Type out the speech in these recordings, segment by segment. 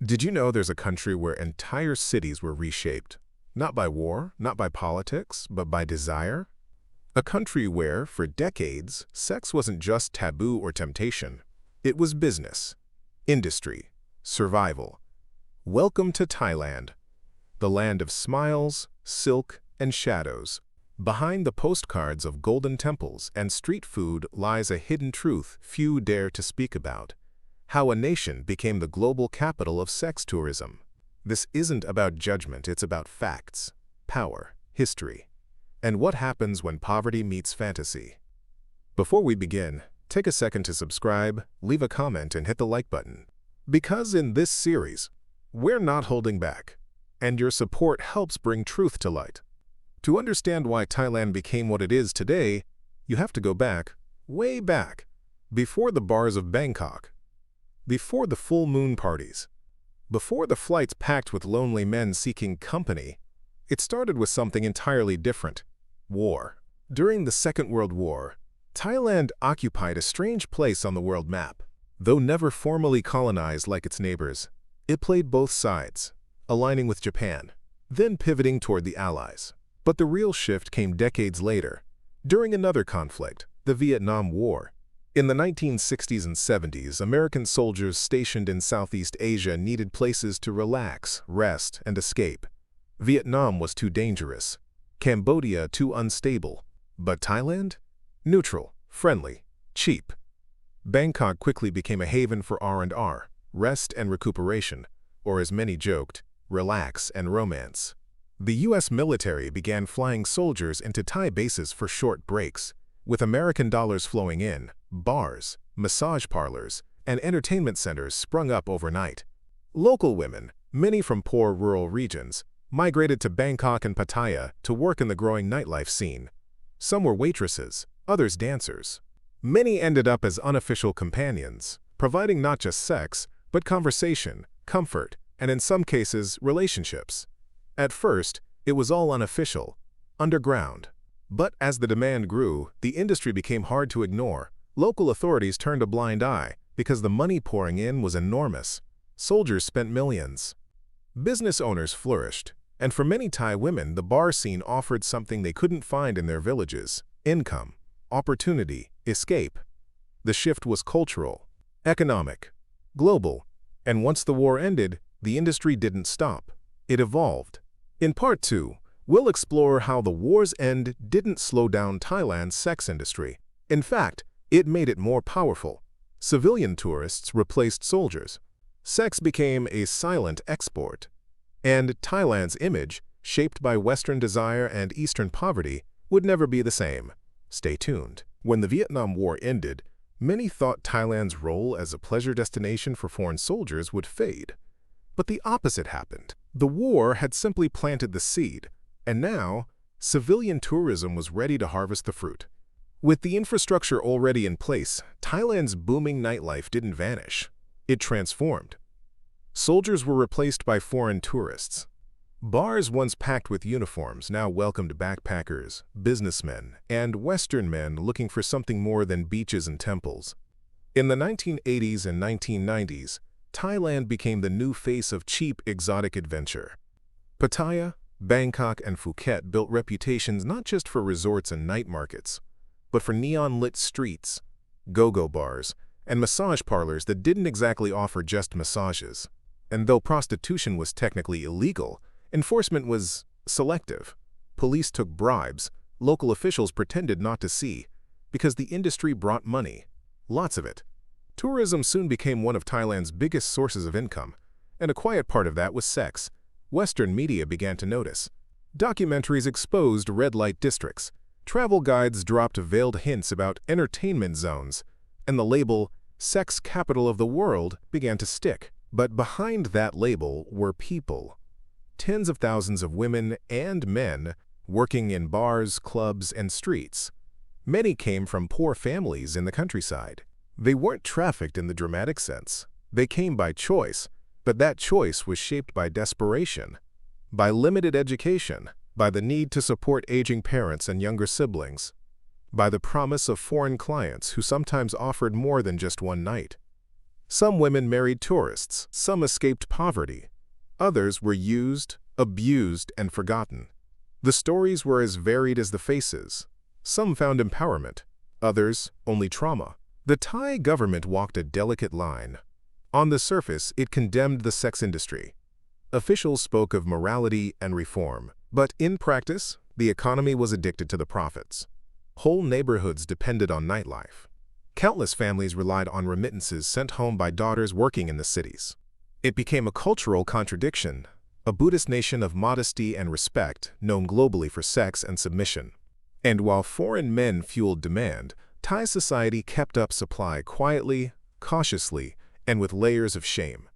Did you know there's a country where entire cities were reshaped? Not by war, not by politics, but by desire? A country where, for decades, sex wasn't just taboo or temptation. It was business, industry, survival. Welcome to Thailand, the land of smiles, silk, and shadows. Behind the postcards of golden temples and street food lies a hidden truth few dare to speak about. How a nation became the global capital of sex tourism. This isn't about judgment, it's about facts, power, history, and what happens when poverty meets fantasy. Before we begin, take a second to subscribe, leave a comment, and hit the like button. Because in this series, we're not holding back, and your support helps bring truth to light. To understand why Thailand became what it is today, you have to go back, way back, before the bars of Bangkok. Before the full moon parties, before the flights packed with lonely men seeking company, it started with something entirely different: war. During the Second World War, Thailand occupied a strange place on the world map. Though never formally colonized like its neighbors, it played both sides, aligning with Japan, then pivoting toward the Allies. But the real shift came decades later, during another conflict, the Vietnam War. In the 1960s and 70s, American soldiers stationed in Southeast Asia needed places to relax, rest, and escape. Vietnam was too dangerous, Cambodia too unstable, but Thailand? Neutral, friendly, cheap. Bangkok quickly became a haven for R&R, rest and recuperation, or as many joked, relax and romance. The U.S. military began flying soldiers into Thai bases for short breaks. With American dollars flowing in, bars, massage parlors, and entertainment centers sprung up overnight. Local women, many from poor rural regions, migrated to Bangkok and Pattaya to work in the growing nightlife scene. Some were waitresses, others dancers. Many ended up as unofficial companions, providing not just sex, but conversation, comfort, and in some cases, relationships. At first, it was all unofficial, underground. But as the demand grew, the industry became hard to ignore. Local authorities turned a blind eye because the money pouring in was enormous. Soldiers spent millions. Business owners flourished, and for many Thai women, the bar scene offered something they couldn't find in their villages: income, opportunity, escape. The shift was cultural, economic, global, and once the war ended, the industry didn't stop. It evolved. In Part 2, we'll explore how the war's end didn't slow down Thailand's sex industry. In fact, it made it more powerful. Civilian tourists replaced soldiers. Sex became a silent export. And Thailand's image, shaped by Western desire and Eastern poverty, would never be the same. Stay tuned. When the Vietnam War ended, many thought Thailand's role as a pleasure destination for foreign soldiers would fade. But the opposite happened. The war had simply planted the seed. And now, civilian tourism was ready to harvest the fruit. With the infrastructure already in place, Thailand's booming nightlife didn't vanish. It transformed. Soldiers were replaced by foreign tourists. Bars once packed with uniforms now welcomed backpackers, businessmen, and Western men looking for something more than beaches and temples. In the 1980s and 1990s, Thailand became the new face of cheap, exotic adventure. Pattaya, Bangkok, and Phuket built reputations not just for resorts and night markets, but for neon-lit streets, go-go bars, and massage parlors that didn't exactly offer just massages. And though prostitution was technically illegal, enforcement was selective. Police took bribes, local officials pretended not to see, because the industry brought money, lots of it. Tourism soon became one of Thailand's biggest sources of income, and a quiet part of that was sex. Western media began to notice. Documentaries exposed red light districts. Travel guides dropped veiled hints about entertainment zones, and the label "sex capital of the world" began to stick. But behind that label were people. Tens of thousands of women and men working in bars, clubs, and streets. Many came from poor families in the countryside. They weren't trafficked in the dramatic sense. They came by choice. But that choice was shaped by desperation, by limited education, by the need to support aging parents and younger siblings, by the promise of foreign clients who sometimes offered more than just one night. Some women married tourists, some escaped poverty. Others were used, abused, and forgotten. The stories were as varied as the faces. Some found empowerment, others only trauma. The Thai government walked a delicate line. On the surface, it condemned the sex industry. Officials spoke of morality and reform, but in practice, the economy was addicted to the profits. Whole neighborhoods depended on nightlife. Countless families relied on remittances sent home by daughters working in the cities. It became a cultural contradiction, a Buddhist nation of modesty and respect, known globally for sex and submission. And while foreign men fueled demand, Thai society kept up supply quietly, cautiously, and with layers of shame.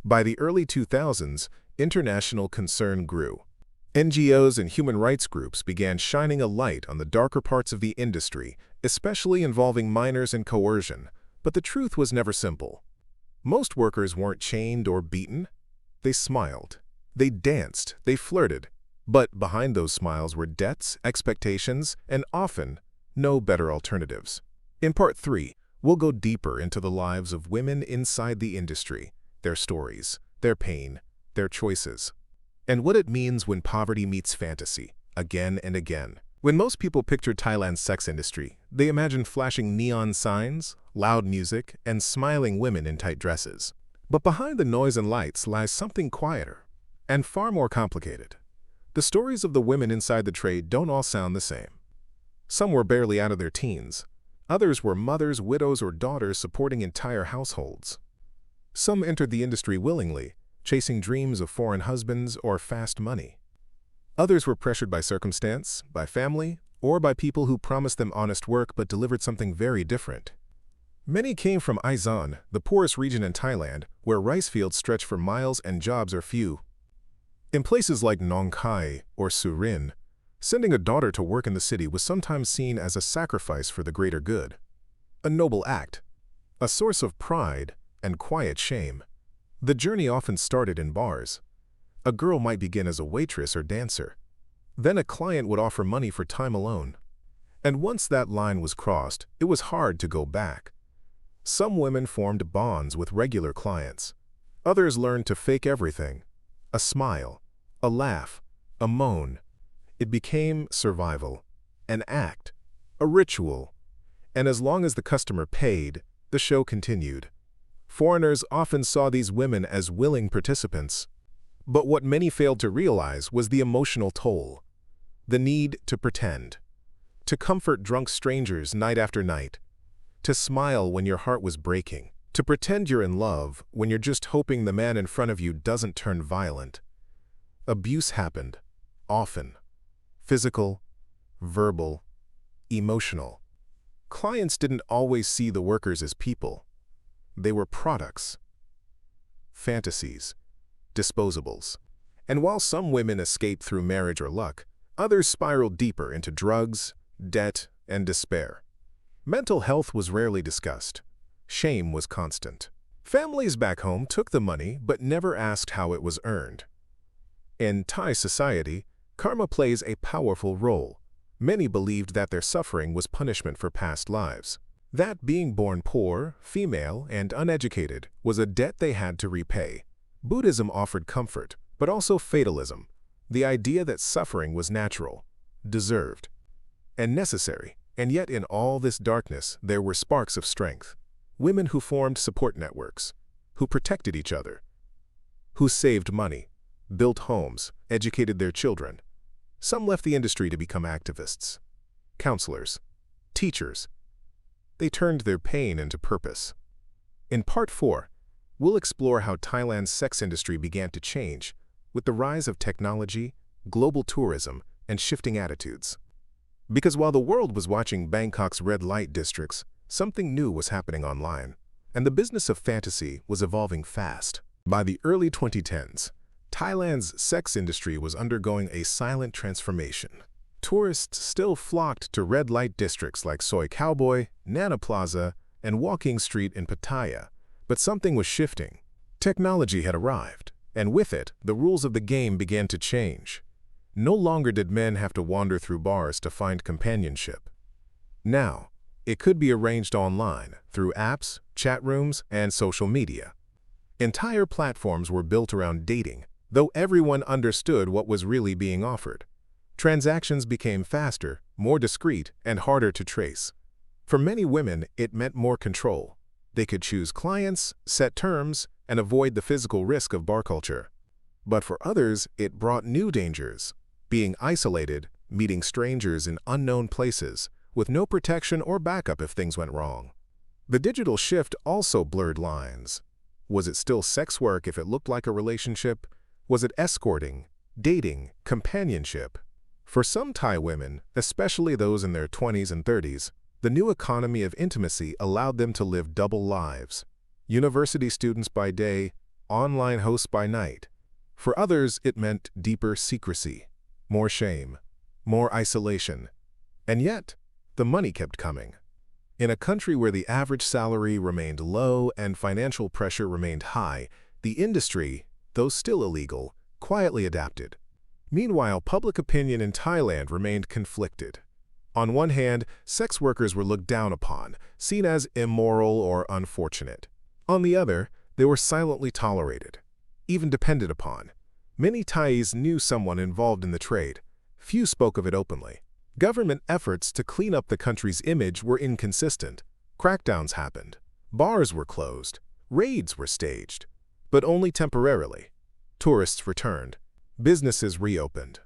By the early 2000s, international concern grew. NGOs and human rights groups began shining a light on the darker parts of the industry, especially involving minors and coercion. But the truth was never simple. Most workers weren't chained or beaten. They smiled. They danced. They flirted. But behind those smiles were debts, expectations, and often no better alternatives. In Part 3, we'll go deeper into the lives of women inside the industry, their stories, their pain, their choices, and what it means when poverty meets fantasy, again and again. When most people picture Thailand's sex industry, they imagine flashing neon signs, loud music, and smiling women in tight dresses. But behind the noise and lights lies something quieter and far more complicated. The stories of the women inside the trade don't all sound the same. Some were barely out of their teens. Others were mothers, widows, or daughters supporting entire households. Some entered the industry willingly, chasing dreams of foreign husbands or fast money. Others were pressured by circumstance, by family, or by people who promised them honest work but delivered something very different. Many came from Aizan, the poorest region in Thailand, where rice fields stretch for miles and jobs are few. In places like Nong Khai or Surin, sending a daughter to work in the city was sometimes seen as a sacrifice for the greater good. A noble act, a source of pride and quiet shame. The journey often started in bars. A girl might begin as a waitress or dancer. Then a client would offer money for time alone. And once that line was crossed, it was hard to go back. Some women formed bonds with regular clients. Others learned to fake everything. A smile, a laugh, a moan. It became survival, an act, a ritual. And as long as the customer paid, the show continued. Foreigners often saw these women as willing participants. But what many failed to realize was the emotional toll. The need to pretend. To comfort drunk strangers night after night. To smile when your heart was breaking. To pretend you're in love when you're just hoping the man in front of you doesn't turn violent. Abuse happened, often. Physical, verbal, emotional. Clients didn't always see the workers as people. They were products, fantasies, disposables. And while some women escaped through marriage or luck, others spiraled deeper into drugs, debt, and despair. Mental health was rarely discussed. Shame was constant. Families back home took the money but never asked how it was earned. In Thai society, karma plays a powerful role. Many believed that their suffering was punishment for past lives. That being born poor, female, and uneducated was a debt they had to repay. Buddhism offered comfort, but also fatalism, the idea that suffering was natural, deserved, and necessary. And yet in all this darkness, there were sparks of strength. Women who formed support networks, who protected each other, who saved money, built homes, educated their children. Some left the industry to become activists, counselors, teachers. They turned their pain into purpose. In Part 4, we'll explore how Thailand's sex industry began to change with the rise of technology, global tourism, and shifting attitudes. Because while the world was watching Bangkok's red light districts, something new was happening online, and the business of fantasy was evolving fast. By the early 2010s, Thailand's sex industry was undergoing a silent transformation. Tourists still flocked to red light districts like Soi Cowboy, Nana Plaza, and Walking Street in Pattaya, but something was shifting. Technology had arrived, and with it, the rules of the game began to change. No longer did men have to wander through bars to find companionship. Now, It could be arranged online, through apps, chat rooms, and social media. Entire platforms were built around dating, though everyone understood what was really being offered. Transactions became faster, more discreet, and harder to trace. For many women, it meant more control. They could choose clients, set terms, and avoid the physical risk of bar culture. But for others, it brought new dangers. Being isolated, meeting strangers in unknown places, with no protection or backup if things went wrong. The digital shift also blurred lines. Was it still sex work if it looked like a relationship? Was it escorting, dating, companionship? For some Thai women, especially those in their 20s and 30s, the new economy of intimacy allowed them to live double lives. University students by day, online hosts by night. For others, it meant deeper secrecy, more shame, more isolation. And yet, the money kept coming. In a country where the average salary remained low and financial pressure remained high, the industry, though still illegal, quietly adapted. Meanwhile, public opinion in Thailand remained conflicted. On one hand, sex workers were looked down upon, seen as immoral or unfortunate. On the other, they were silently tolerated, even depended upon. Many Thais knew someone involved in the trade. Few spoke of it openly. Government efforts to clean up the country's image were inconsistent. Crackdowns happened. Bars were closed. Raids were staged. But only temporarily. Tourists returned. Businesses reopened.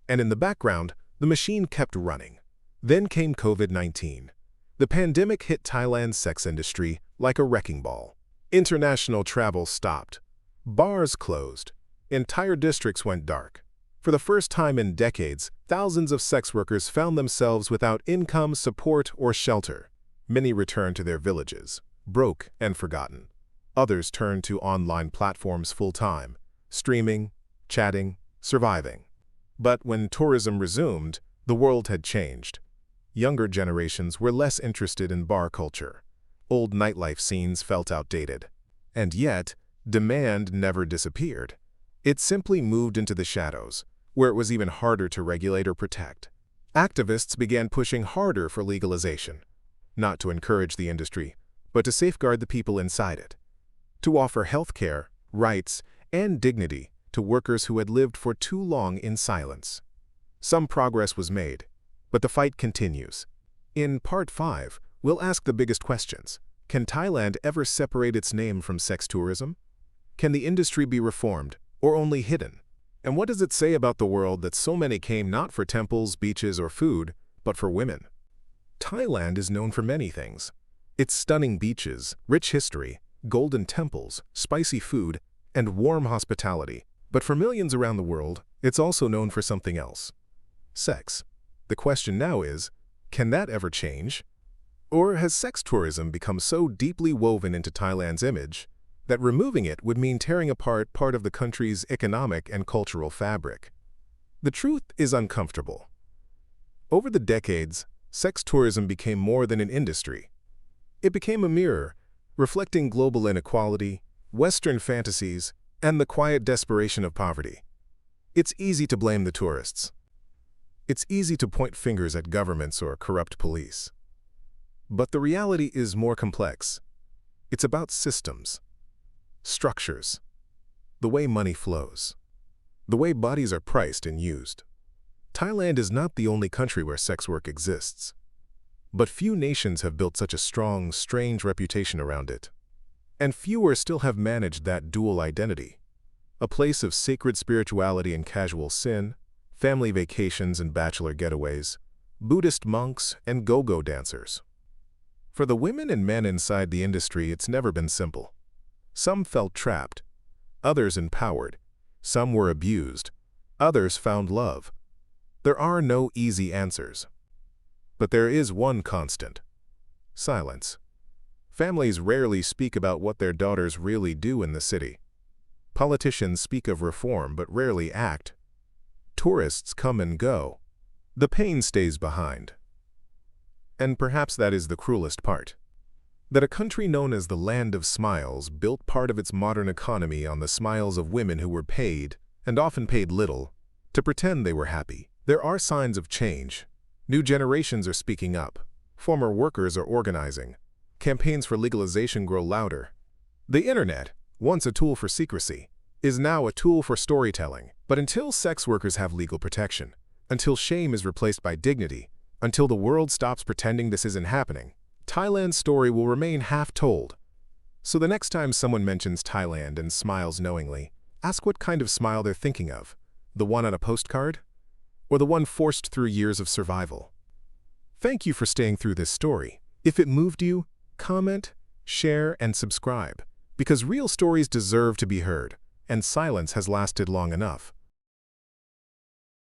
And in the background, the machine kept running. Then came COVID-19. The pandemic hit Thailand's sex industry like a wrecking ball. International travel stopped. Bars closed. Entire districts went dark. For the first time in decades, thousands of sex workers found themselves without income, support, or shelter. Many returned to their villages, broke and forgotten. Others turned to online platforms full-time, streaming, chatting, surviving. But when tourism resumed, the world had changed. Younger generations were less interested in bar culture. Old nightlife scenes felt outdated. And yet, demand never disappeared. It simply moved into the shadows, where it was even harder to regulate or protect. Activists began pushing harder for legalization, not to encourage the industry, but to safeguard the people inside it, to offer health care, rights, and dignity to workers who had lived for too long in silence. Some progress was made, but the fight continues. In Part 5, we'll ask the biggest questions. Can Thailand ever separate its name from sex tourism? Can the industry be reformed, or only hidden? And what does it say about the world that so many came not for temples, beaches, or food, but for women? Thailand is known for many things. Its stunning beaches, rich history, golden temples, spicy food, and warm hospitality. But for millions around the world, it's also known for something else. Sex. The question now is, can that ever change? Or has sex tourism become so deeply woven into Thailand's image that removing it would mean tearing apart part of the country's economic and cultural fabric? The truth is uncomfortable. Over the decades, sex tourism became more than an industry. It became a mirror, reflecting global inequality, Western fantasies, and the quiet desperation of poverty. It's easy to blame the tourists. It's easy to point fingers at governments or corrupt police. But the reality is more complex. It's about systems, structures, the way money flows, the way bodies are priced and used. Thailand is not the only country where sex work exists. But few nations have built such a strong, strange reputation around it. And fewer still have managed that dual identity. A place of sacred spirituality and casual sin, family vacations and bachelor getaways, Buddhist monks and go-go dancers. For the women and men inside the industry, it's never been simple. Some felt trapped, others empowered, some were abused, others found love. There are no easy answers. But there is one constant: silence. Families rarely speak about what their daughters really do in the city. Politicians speak of reform but rarely act. Tourists come and go. The pain stays behind. And perhaps that is the cruelest part. That a country known as the Land of Smiles built part of its modern economy on the smiles of women who were paid, and often paid little, to pretend they were happy. There are signs of change. New generations are speaking up. Former workers are organizing. Campaigns for legalization grow louder. The internet, once a tool for secrecy, is now a tool for storytelling. But until sex workers have legal protection, until shame is replaced by dignity, until the world stops pretending this isn't happening, Thailand's story will remain half-told. So the next time someone mentions Thailand and smiles knowingly, ask what kind of smile they're thinking of. The one on a postcard? Or the one forced through years of survival? Thank you for staying through this story. If it moved you, comment, share, and subscribe, because real stories deserve to be heard, and silence has lasted long enough.